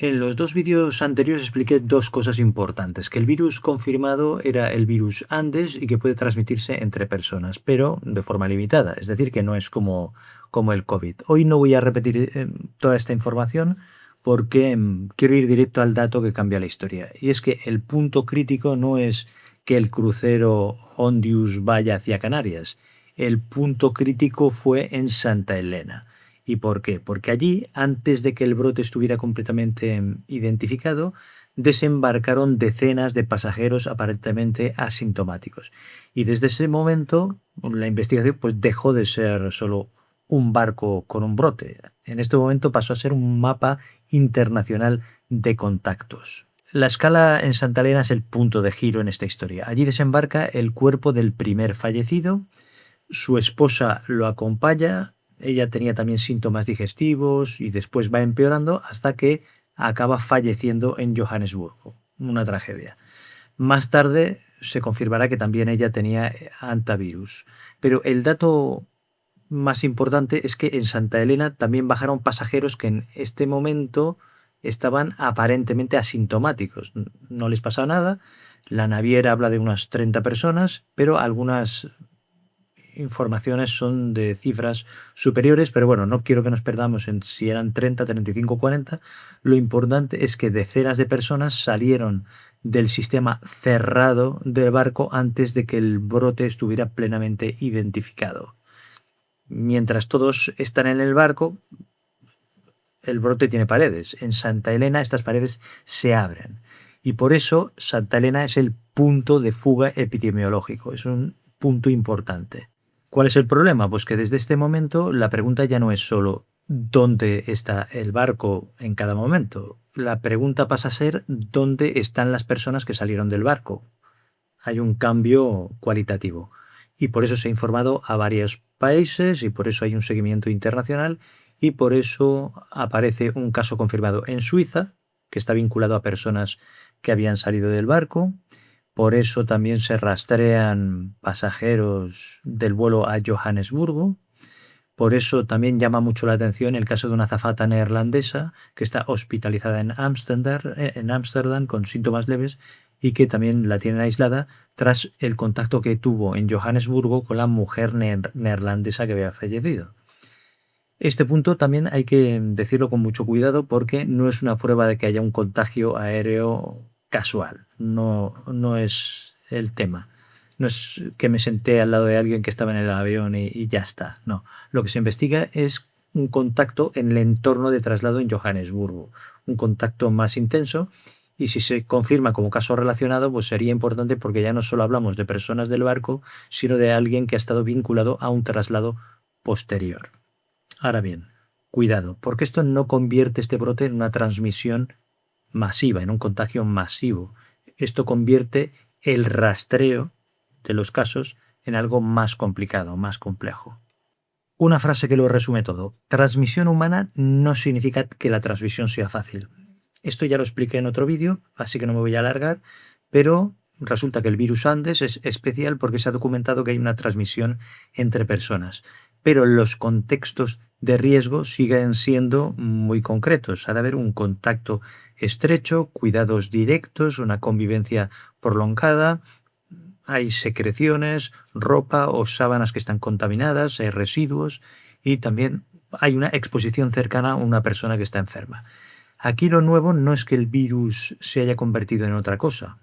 En los dos vídeos anteriores expliqué dos cosas importantes, que el virus confirmado era el virus Andes y que puede transmitirse entre personas, pero de forma limitada, es decir, que no es como el COVID. Hoy no voy a repetir toda esta información porque quiero ir directo al dato que cambia la historia. Y es que el punto crítico no es que el crucero Hondius vaya hacia Canarias. El punto crítico fue en Santa Elena. ¿Y por qué? Porque allí, antes de que el brote estuviera completamente identificado, desembarcaron decenas de pasajeros aparentemente asintomáticos. Y desde ese momento, la investigación pues, dejó de ser solo un barco con un brote. En este momento pasó a ser un mapa internacional de contactos. La escala en Santa Elena es el punto de giro en esta historia. Allí desembarca el cuerpo del primer fallecido, su esposa lo acompaña, ella tenía también síntomas digestivos y después va empeorando hasta que acaba falleciendo en Johannesburgo. Una tragedia. Más tarde se confirmará que también ella tenía antivirus. Pero el dato más importante es que en Santa Elena también bajaron pasajeros que en este momento estaban aparentemente asintomáticos. No les pasaba nada. La naviera habla de unas 30 personas, pero algunas informaciones son de cifras superiores, pero bueno, no quiero que nos perdamos en si eran 30, 35, 40. Lo importante es que decenas de personas salieron del sistema cerrado del barco antes de que el brote estuviera plenamente identificado. Mientras todos están en el barco, el brote tiene paredes. En Santa Elena estas paredes se abren. Y por eso Santa Elena es el punto de fuga epidemiológico. Es un punto importante. ¿Cuál es el problema? Pues que desde este momento la pregunta ya no es solo dónde está el barco en cada momento. La pregunta pasa a ser dónde están las personas que salieron del barco. Hay un cambio cualitativo. Y por eso se ha informado a varios países y por eso hay un seguimiento internacional y por eso aparece un caso confirmado en Suiza, que está vinculado a personas que habían salido del barco. Por eso también se rastrean pasajeros del vuelo a Johannesburgo. Por eso también llama mucho la atención el caso de una azafata neerlandesa que está hospitalizada en Ámsterdam con síntomas leves y que también la tienen aislada tras el contacto que tuvo en Johannesburgo con la mujer neerlandesa que había fallecido. Este punto también hay que decirlo con mucho cuidado porque no es una prueba de que haya un contagio aéreo casual. No es el tema. No es que me senté al lado de alguien que estaba en el avión y ya está. No. Lo que se investiga es un contacto en el entorno de traslado en Johannesburgo. Un contacto más intenso. Y si se confirma como caso relacionado, pues sería importante porque ya no solo hablamos de personas del barco, sino de alguien que ha estado vinculado a un traslado posterior. Ahora bien, cuidado, porque esto no convierte este brote en una transmisión masiva, en un contagio masivo. Esto convierte el rastreo de los casos en algo más complicado, más complejo. Una frase que lo resume todo. Transmisión humana no significa que la transmisión sea fácil. Esto ya lo expliqué en otro vídeo, así que no me voy a alargar, pero resulta que el virus Andes es especial porque se ha documentado que hay una transmisión entre personas, pero los contextos de riesgo siguen siendo muy concretos. Ha de haber un contacto estrecho, cuidados directos, una convivencia prolongada, hay secreciones, ropa o sábanas que están contaminadas, hay residuos y también hay una exposición cercana a una persona que está enferma. Aquí lo nuevo no es que el virus se haya convertido en otra cosa.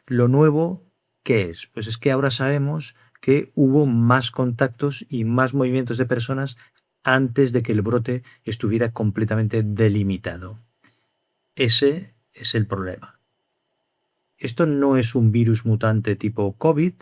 Lo nuevo, ¿qué es? Pues es que ahora sabemos que hubo más contactos y más movimientos de personas antes de que el brote estuviera completamente delimitado. Ese es el problema. Esto no es un virus mutante tipo COVID,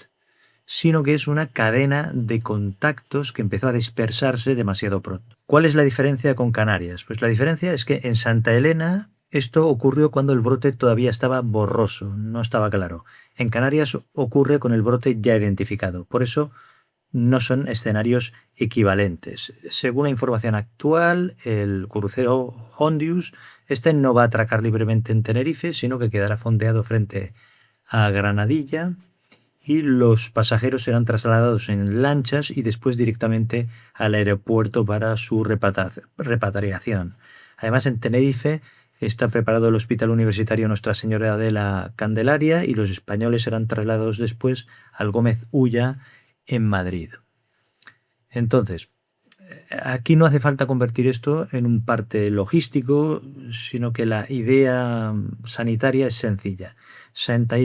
sino que es una cadena de contactos que empezó a dispersarse demasiado pronto. ¿Cuál es la diferencia con Canarias? Pues la diferencia es que en Santa Elena esto ocurrió cuando el brote todavía estaba borroso, no estaba claro. En Canarias ocurre con el brote ya identificado. Por eso no son escenarios equivalentes. Según la información actual, el crucero Hondius este no va a atracar libremente en Tenerife, sino que quedará fondeado frente a Granadilla y los pasajeros serán trasladados en lanchas y después directamente al aeropuerto para su repatriación. Además, en Tenerife está preparado el Hospital Universitario Nuestra Señora de la Candelaria y los españoles serán trasladados después al Gómez Ulla en Madrid. Entonces, aquí no hace falta convertir esto en un parte logístico, sino que la idea sanitaria es sencilla. Santa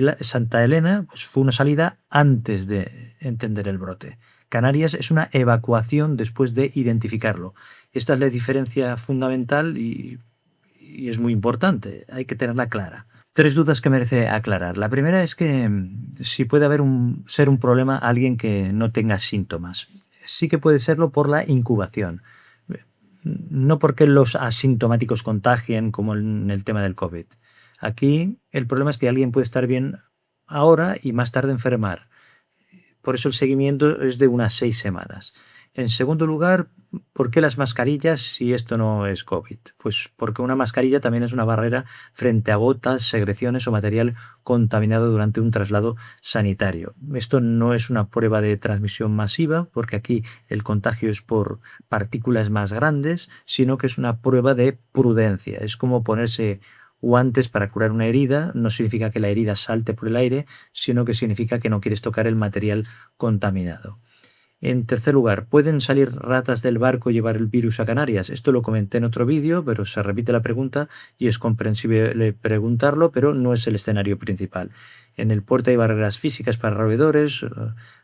Elena pues, fue una salida antes de entender el brote. Canarias es una evacuación después de identificarlo. Esta es la diferencia fundamental y es muy importante. Hay que tenerla clara. 3 dudas que merece aclarar. La primera es que si puede haber ser un problema alguien que no tenga síntomas. Sí que puede serlo por la incubación. No porque los asintomáticos contagien como en el tema del COVID. Aquí el problema es que alguien puede estar bien ahora y más tarde enfermar. Por eso el seguimiento es de unas 6 semanas. En segundo lugar, ¿por qué las mascarillas si esto no es COVID? Pues porque una mascarilla también es una barrera frente a gotas, secreciones o material contaminado durante un traslado sanitario. Esto no es una prueba de transmisión masiva, porque aquí el contagio es por partículas más grandes, sino que es una prueba de prudencia. Es como ponerse guantes para curar una herida. No significa que la herida salte por el aire, sino que significa que no quieres tocar el material contaminado. En tercer lugar, ¿pueden salir ratas del barco y llevar el virus a Canarias? Esto lo comenté en otro vídeo, pero se repite la pregunta y es comprensible preguntarlo, pero no es el escenario principal. En el puerto hay barreras físicas para roedores,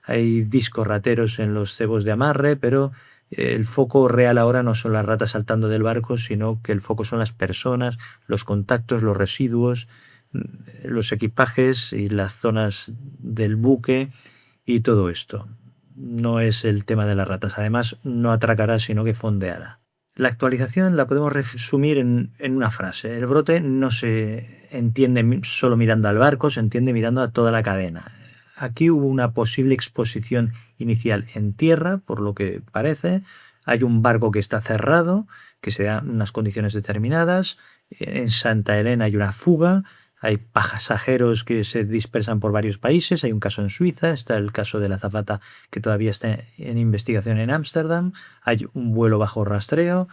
hay discos rateros en los cebos de amarre, pero el foco real ahora no son las ratas saltando del barco, sino que el foco son las personas, los contactos, los residuos, los equipajes y las zonas del buque y todo esto. No es el tema de las ratas. Además, no atracará, sino que fondeará. La actualización la podemos resumir en una frase. El brote no se entiende solo mirando al barco, se entiende mirando a toda la cadena. Aquí hubo una posible exposición inicial en tierra, por lo que parece. Hay un barco que está cerrado, que se da en unas condiciones determinadas. En Santa Elena hay una fuga. Hay pasajeros que se dispersan por varios países. Hay un caso en Suiza, está el caso de la azafata que todavía está en investigación en Ámsterdam. Hay un vuelo bajo rastreo.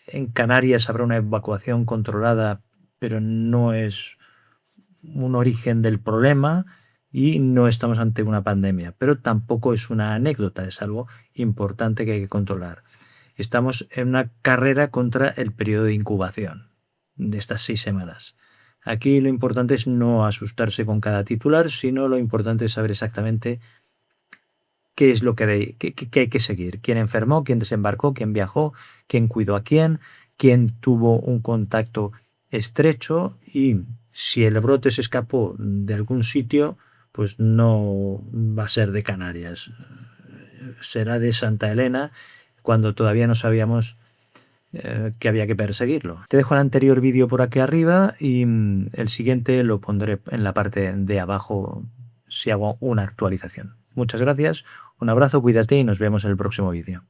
En Canarias habrá una evacuación controlada, pero no es un origen del problema y no estamos ante una pandemia. Pero tampoco es una anécdota, es algo importante que hay que controlar. Estamos en una carrera contra el periodo de incubación de estas 6 semanas. Aquí lo importante es no asustarse con cada titular, sino lo importante es saber exactamente qué es lo que hay que seguir. Quién enfermó, quién desembarcó, quién viajó, quién cuidó a quién tuvo un contacto estrecho y si el brote se escapó de algún sitio, pues no va a ser de Canarias. Será de Santa Elena cuando todavía no sabíamos que había que perseguirlo. Te dejo el anterior vídeo por aquí arriba y el siguiente lo pondré en la parte de abajo si hago una actualización. Muchas gracias, un abrazo, cuídate y nos vemos en el próximo vídeo.